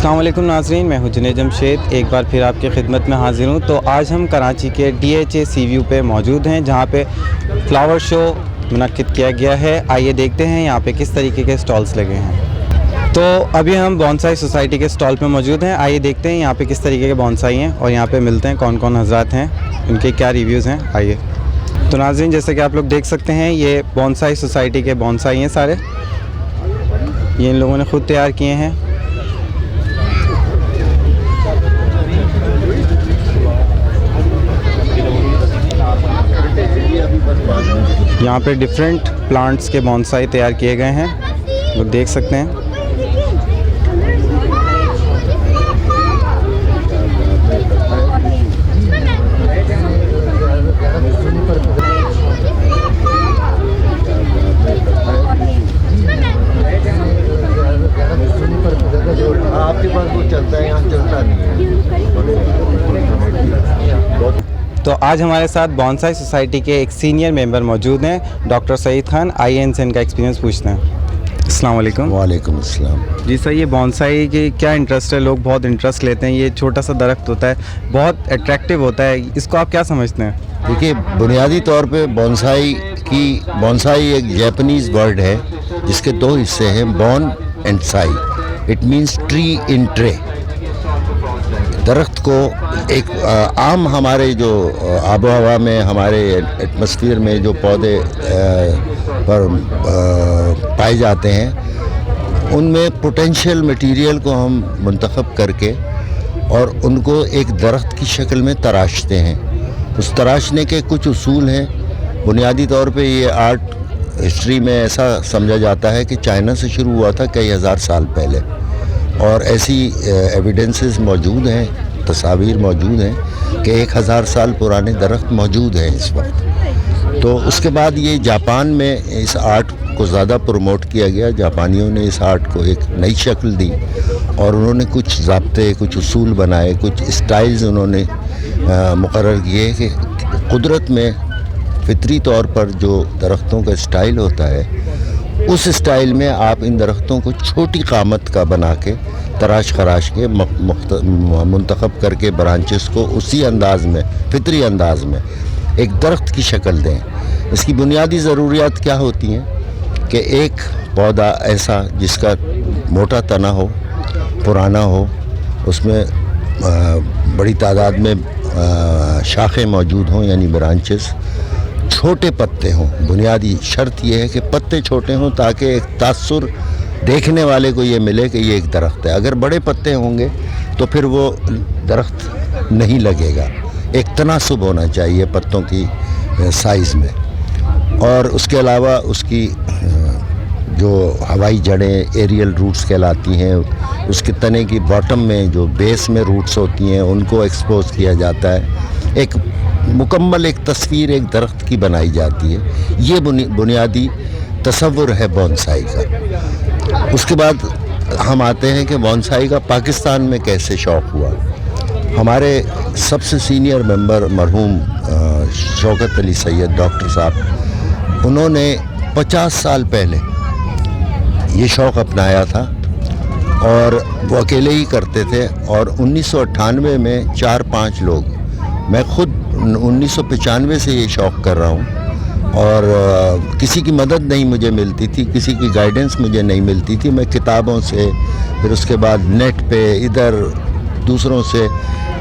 السلام علیکم ناظرین، میں ہوں جنید جمشید، ایک بار پھر آپ کی خدمت میں حاضر ہوں۔ تو آج ہم کراچی کے DHA سی ویو پہ موجود ہیں، جہاں پہ فلاور شو منعقد کیا گیا ہے۔ آئیے دیکھتے ہیں یہاں پہ کس طریقے کے سٹالز لگے ہیں۔ تو ابھی ہم بونسائی سوسائٹی کے سٹال پہ موجود ہیں۔ آئیے دیکھتے ہیں یہاں پہ کس طریقے کے بونسائی ہیں اور یہاں پہ ملتے ہیں کون کون حضرات ہیں، ان کے کیا ریویوز ہیں۔ آئیے تو ناظرین، جیسے کہ آپ لوگ دیکھ سکتے ہیں، یہ بونسائی سوسائٹی کے بونسائی ہیں سارے، یہ ان لوگوں نے خود تیار کیے ہیں۔ یہاں پہ ڈیفرنٹ پلانٹس کے بونسائی تیار کیے گئے ہیں، وہ دیکھ سکتے ہیں۔ آپ کے پاس وہ چلتا ہے، یہاں چلتا نہیں ہے۔ تو آج ہمارے ساتھ بونسائی سوسائٹی کے ایک سینئر ممبر موجود ہیں، ڈاکٹر سعید خان۔ آئیے ان سے ان کا ایکسپیرینس پوچھتے ہیں۔ السلام علیکم۔ وعلیکم السلام۔ جی سر، یہ بونسائی کی کیا انٹرسٹ ہے؟ لوگ بہت انٹرسٹ لیتے ہیں، یہ چھوٹا سا درخت ہوتا ہے، بہت اٹریکٹیو ہوتا ہے، اس کو آپ کیا سمجھتے ہیں؟ دیکھیے، بنیادی طور پہ بونسائی ایک جیپنیز ورڈ ہے جس کے دو حصے ہیں، bon and sai. It means tree in tray. درخت کو ایک عام ہمارے جو آب و ہوا میں، ہمارے ایٹماسفیئر میں جو پودے پر پائے جاتے ہیں، ان میں پوٹینشیل مٹیریل کو ہم منتخب کر کے اور ان کو ایک درخت کی شکل میں تراشتے ہیں۔ اس تراشنے کے کچھ اصول ہیں۔ بنیادی طور پہ یہ آرٹ ہسٹری میں ایسا سمجھا جاتا ہے کہ چائنا سے شروع ہوا تھا کئی ہزار سال پہلے، اور ایسی ایویڈنسز موجود ہیں، تصاویر موجود ہیں کہ 1000 سال پرانے درخت موجود ہیں اس وقت۔ تو اس کے بعد یہ جاپان میں اس آرٹ کو زیادہ پروموٹ کیا گیا۔ جاپانیوں نے اس آرٹ کو ایک نئی شکل دی اور انہوں نے کچھ ضابطے، کچھ اصول بنائے، کچھ اسٹائلز انہوں نے مقرر کیے کہ قدرت میں فطری طور پر جو درختوں کا اسٹائل ہوتا ہے، اس اسٹائل میں آپ ان درختوں کو چھوٹی قامت کا بنا کے تراش خراش کے منتخب کر کے برانچز کو اسی انداز میں، فطری انداز میں ایک درخت کی شکل دیں۔ اس کی بنیادی ضروریات کیا ہوتی ہیں کہ ایک پودا ایسا جس کا موٹا تنا ہو، پرانا ہو، اس میں بڑی تعداد میں شاخیں موجود ہوں، یعنی برانچز، چھوٹے پتے ہوں۔ بنیادی شرط یہ ہے کہ پتے چھوٹے ہوں تاکہ ایک تاثر دیکھنے والے کو یہ ملے کہ یہ ایک درخت ہے۔ اگر بڑے پتے ہوں گے تو پھر وہ درخت نہیں لگے گا۔ ایک تناسب ہونا چاہیے پتوں کی سائز میں، اور اس کے علاوہ اس کی جو ہوائی جڑیں ایریل روٹس کہلاتی ہیں، اس کے تنے کی باٹم میں جو بیس میں روٹس ہوتی ہیں، ان کو ایکسپوز کیا جاتا ہے۔ ایک مکمل ایک تصویر ایک درخت کی بنائی جاتی ہے۔ یہ بنیادی تصور ہے بونسائی کا۔ اس کے بعد ہم آتے ہیں کہ بونسائی کا پاکستان میں کیسے شوق ہوا۔ ہمارے سب سے سینئر ممبر مرحوم شوکت علی سید ڈاکٹر صاحب، انہوں نے 50 سال پہلے یہ شوق اپنایا تھا اور وہ اکیلے ہی کرتے تھے، اور 1998 میں 4-5 لوگ، میں خود 1995 سے یہ شوق کر رہا ہوں، اور کسی کی مدد نہیں مجھے ملتی تھی، کسی کی گائیڈنس مجھے نہیں ملتی تھی۔ میں کتابوں سے، پھر اس کے بعد نیٹ پہ ادھر دوسروں سے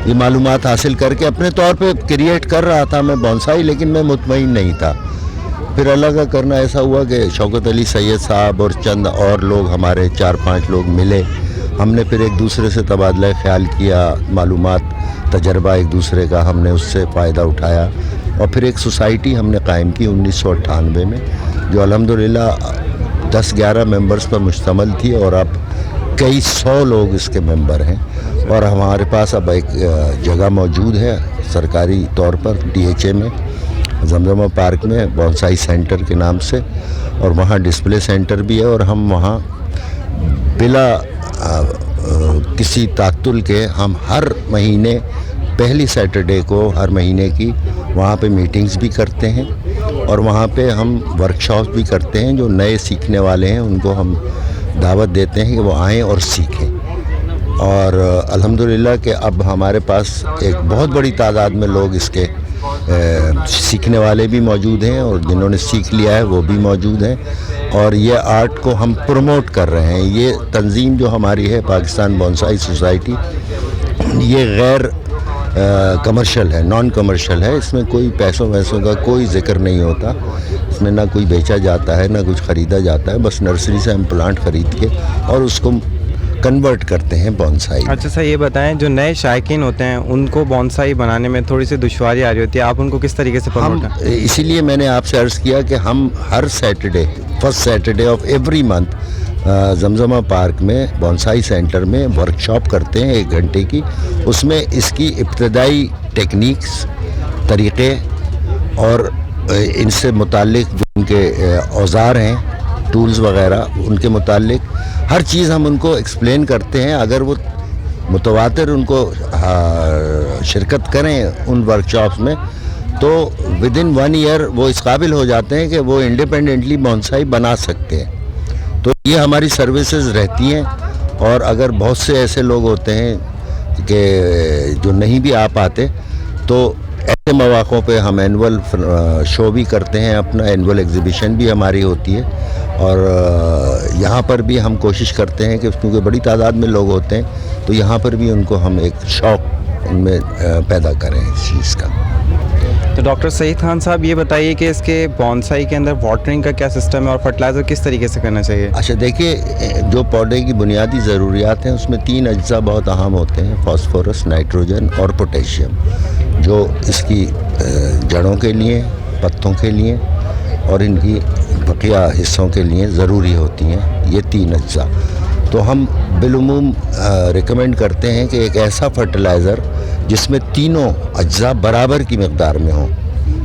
یہ معلومات حاصل کر کے اپنے طور پہ کریٹ کر رہا تھا میں بونسائی، لیکن میں مطمئن نہیں تھا۔ پھر اللہ کا کرنا ایسا ہوا کہ شوکت علی سید صاحب اور چند اور لوگ، ہمارے 4-5 لوگ ملے، ہم نے پھر ایک دوسرے سے تبادلہ خیال کیا، معلومات، تجربہ ایک دوسرے کا، ہم نے اس سے فائدہ اٹھایا، اور پھر ایک سوسائٹی ہم نے قائم کی 1998 میں، جو الحمدللہ 10-11 ممبرز پر مشتمل تھی، اور اب کئی 100 لوگ اس کے ممبر ہیں۔ اور ہمارے پاس اب ایک جگہ موجود ہے سرکاری طور پر DHA میں، زمزمہ پارک میں، بونسائی سینٹر کے نام سے، اور وہاں ڈسپلے سینٹر بھی ہے، اور ہم وہاں بلا کسی تعطل کے ہم ہر مہینے پہلی سیٹرڈے کو ہر مہینے کی وہاں پہ میٹنگز بھی کرتے ہیں، اور وہاں پہ ہم ورکشاپ بھی کرتے ہیں۔ جو نئے سیکھنے والے ہیں ان کو ہم دعوت دیتے ہیں کہ وہ آئیں اور سیکھیں۔ اور الحمدللہ کہ اب ہمارے پاس ایک بہت بڑی تعداد میں لوگ اس کے سیکھنے والے بھی موجود ہیں اور جنہوں نے سیکھ لیا ہے وہ بھی موجود ہیں، اور یہ آرٹ کو ہم پروموٹ کر رہے ہیں۔ یہ تنظیم جو ہماری ہے پاکستان بونسائی سوسائٹی، یہ غیر کمرشل ہے، نان کمرشل ہے، اس میں کوئی پیسوں ویسوں کا کوئی ذکر نہیں ہوتا، اس میں نہ کوئی بیچا جاتا ہے نہ کچھ خریدا جاتا ہے، بس نرسری سے ہم پلانٹ خرید کے اور اس کو کنورٹ کرتے ہیں بونسائی۔ اچھا سر، یہ بتائیں جو نئے شائقین ہوتے ہیں ان کو بونسائی بنانے میں تھوڑی سی دشواری آ رہی ہوتی ہے، آپ ان کو کس طریقے سے ہم پروموٹ کریں؟ اسی لیے میں نے آپ سے عرض کیا کہ ہم ہر Saturday, first Saturday of every month Zamzama park میں بونسائی سینٹر میں ورکشاپ کرتے ہیں 1 گھنٹے کی۔ اس میں اس کی ابتدائی ٹیکنیکس، طریقے اور ان سے متعلق جو ان کے اوزار ہیں، ٹولز وغیرہ، ان کے متعلق ہر چیز ہم ان کو ایکسپلین کرتے ہیں۔ اگر وہ متواتر ان کو شرکت کریں ان ورکشاپس میں تو ود ان 1 ایئر وہ اس قابل ہو جاتے ہیں کہ وہ انڈیپینڈنٹلی بونسائی بنا سکتے ہیں۔ تو یہ ہماری سروسز رہتی ہیں، اور اگر بہت سے ایسے لوگ ہوتے ہیں کہ جو نہیں بھی آ پاتے تو ایسے مواقعوں پہ ہم اینول شو بھی کرتے ہیں، اپنا اینول ایگزیبیشن بھی ہماری ہوتی ہے، اور یہاں پر بھی ہم کوشش کرتے ہیں کہ کیونکہ بڑی تعداد میں لوگ ہوتے ہیں تو یہاں پر بھی ان کو ہم ایک شوق ان میں پیدا کریں اس چیز کا۔ تو ڈاکٹر سعید خان صاحب یہ بتائیے کہ اس کے بونسائی کے اندر واٹرنگ کا کیا سسٹم ہے اور فرٹیلائزر کس طریقے سے کرنا چاہیے؟ اچھا دیکھیے، جو پودے کی بنیادی ضروریات ہیں اس میں 3 اجزاء بہت اہم ہوتے ہیں، فاسفورس، نائٹروجن اور پوٹیشیم، جو اس کی جڑوں کے لیے، پتوں کے لیے اور ان کی بقیہ حصوں کے لیے ضروری ہوتی ہیں، یہ 3 اجزاء۔ تو ہم بالعموم ریکمینڈ کرتے ہیں کہ ایک ایسا فرٹیلائزر جس میں تینوں اجزاء برابر کی مقدار میں ہوں،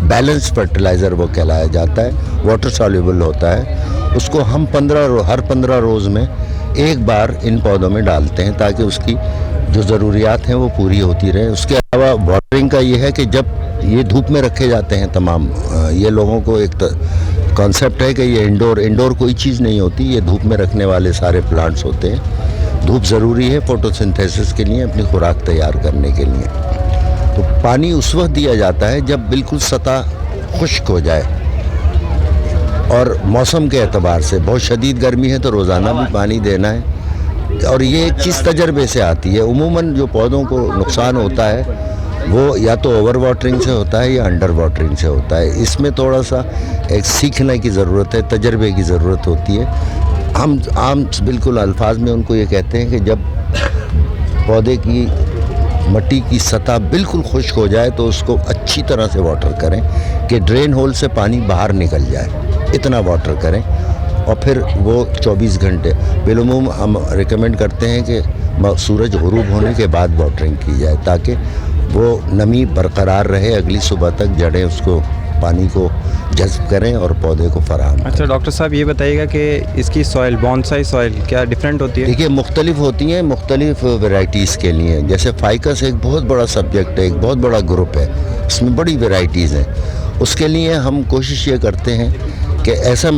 بیلنس فرٹیلائزر وہ کہلایا جاتا ہے، واٹر سالیبل ہوتا ہے، اس کو ہم ہر 15 روز میں ایک بار ان پودوں میں ڈالتے ہیں تاکہ اس کی جو ضروریات ہیں وہ پوری ہوتی رہے۔ اس کے علاوہ واٹرنگ کا یہ ہے کہ جب یہ دھوپ میں رکھے جاتے ہیں تمام، یہ لوگوں کو ایک کانسیپٹ ہے کہ یہ انڈور کوئی چیز نہیں ہوتی، یہ دھوپ میں رکھنے والے سارے پلانٹس ہوتے ہیں۔ دھوپ ضروری ہے فوٹو سنتھیسس کے لیے، اپنی خوراک تیار کرنے کے لیے۔ تو پانی اس وقت دیا جاتا ہے جب بالکل سطح خشک ہو جائے، اور موسم کے اعتبار سے بہت شدید گرمی ہے تو روزانہ بھی پانی دینا ہے، اور یہ ایک چیز تجربے سے آتی ہے۔ عموماً جو پودوں کو نقصان ہوتا ہے وہ یا تو اوور واٹرنگ سے ہوتا ہے یا انڈر واٹرنگ سے ہوتا ہے۔ اس میں تھوڑا سا ایک سیکھنے کی ضرورت ہے، تجربے کی ضرورت ہوتی ہے۔ ہم عام بالکل الفاظ میں ان کو یہ کہتے ہیں کہ جب پودے کی مٹی کی سطح بالکل خشک ہو جائے تو اس کو اچھی طرح سے واٹر کریں کہ ڈرین ہول سے پانی باہر نکل جائے، اتنا واٹر کریں، اور پھر وہ 24 گھنٹے بالعموم ہم ریکمینڈ کرتے ہیں کہ سورج غروب ہونے کے بعد واٹرنگ کی جائے تاکہ وہ نمی برقرار رہے، اگلی صبح تک جڑیں اس کو پانی کو جذب کریں اور پودے کو فراہم کریں۔ اچھا ڈاکٹر صاحب یہ بتائیے گا کہ اس کی سوائل، بونسائی سوائل کیا ڈیفرنٹ ہوتی ہے؟ دیکھیے مختلف ہوتی ہیں مختلف ویرائٹیز کے لیے، جیسے فائکس ایک بہت بڑا سبجیکٹ ہے، ایک بہت بڑا گروپ ہے، اس میں بڑی ویرائٹیز ہیں۔ اس کے لیے ہم کوشش یہ کرتے ہیں کہ ایسا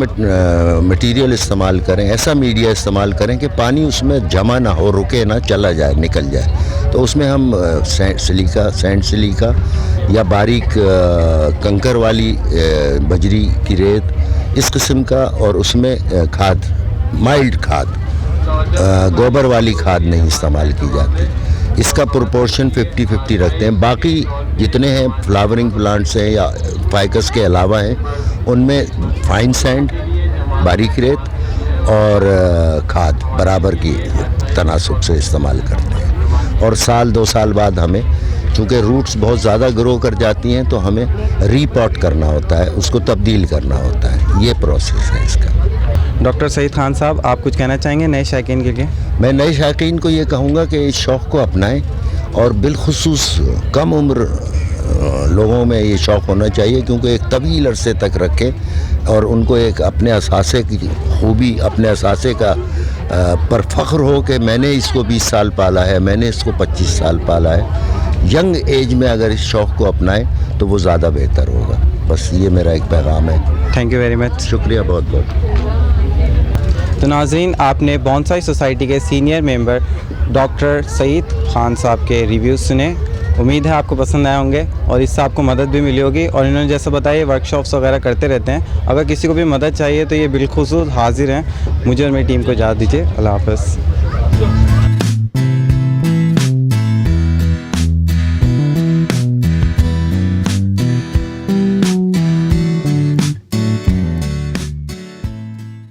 مٹیریل استعمال کریں، ایسا میڈیا استعمال کریں کہ پانی اس میں جمع نہ ہو، رکے نہ، چلا جائے، نکل جائے۔ تو اس میں ہم سینڈ سلیکا یا باریک کنکر والی بجری کی ریت، اس قسم کا، اور اس میں کھاد، مائلڈ کھاد، گوبر والی کھاد نہیں استعمال کی جاتی۔ اس کا پروپورشن 50-50 رکھتے ہیں۔ باقی جتنے ہیں فلاورنگ پلانٹس ہیں یا فائکس کے علاوہ ہیں، ان میں فائن سینڈ، باریک ریت اور کھاد برابر کی تناسب سے استعمال کرتے ہیں۔ اور 2 سال بعد ہمیں، چونکہ روٹس بہت زیادہ گرو کر جاتی ہیں تو ہمیں ری پاٹ کرنا ہوتا ہے، اس کو تبدیل کرنا ہوتا ہے، یہ پروسیس ہے اس کا۔ ڈاکٹر سعید خان صاحب آپ کچھ کہنا چاہیں گے نئے شائقین کے لیے؟ میں نئے شائقین کو یہ کہوں گا کہ اس شوق کو اپنائیں، اور بالخصوص کم عمر لوگوں میں یہ شوق ہونا چاہیے، کیونکہ ایک طویل عرصے تک رکھیں اور ان کو ایک اپنے اثاثے کی خوبی، اپنے اثاثے کا پر فخر ہو کہ میں نے اس کو 20 سال پالا ہے، میں نے اس کو 25 سال پالا ہے۔ ینگ ایج میں اگر اس شوق کو اپنائیں تو وہ زیادہ بہتر ہوگا۔ بس یہ میرا ایک پیغام ہے۔ Thank you very much. شکریہ بہت بہت۔ تو ناظرین آپ نے بونسائی سوسائٹی کے سینئر ممبر ڈاکٹر سعید خان صاحب کے ریویوز سنے. امید ہے آپ کو پسند آئے ہوں گے اور اس سے آپ کو مدد بھی ملی ہوگی. اور انہوں نے جیسا بتایا یہ ورک شاپس وغیرہ کرتے رہتے ہیں. اگر کسی کو بھی مدد چاہیے تو یہ بالخصوص حاضر ہیں. مجھے اور میری ٹیم کو اجازت دیجیے. اللہ حافظ.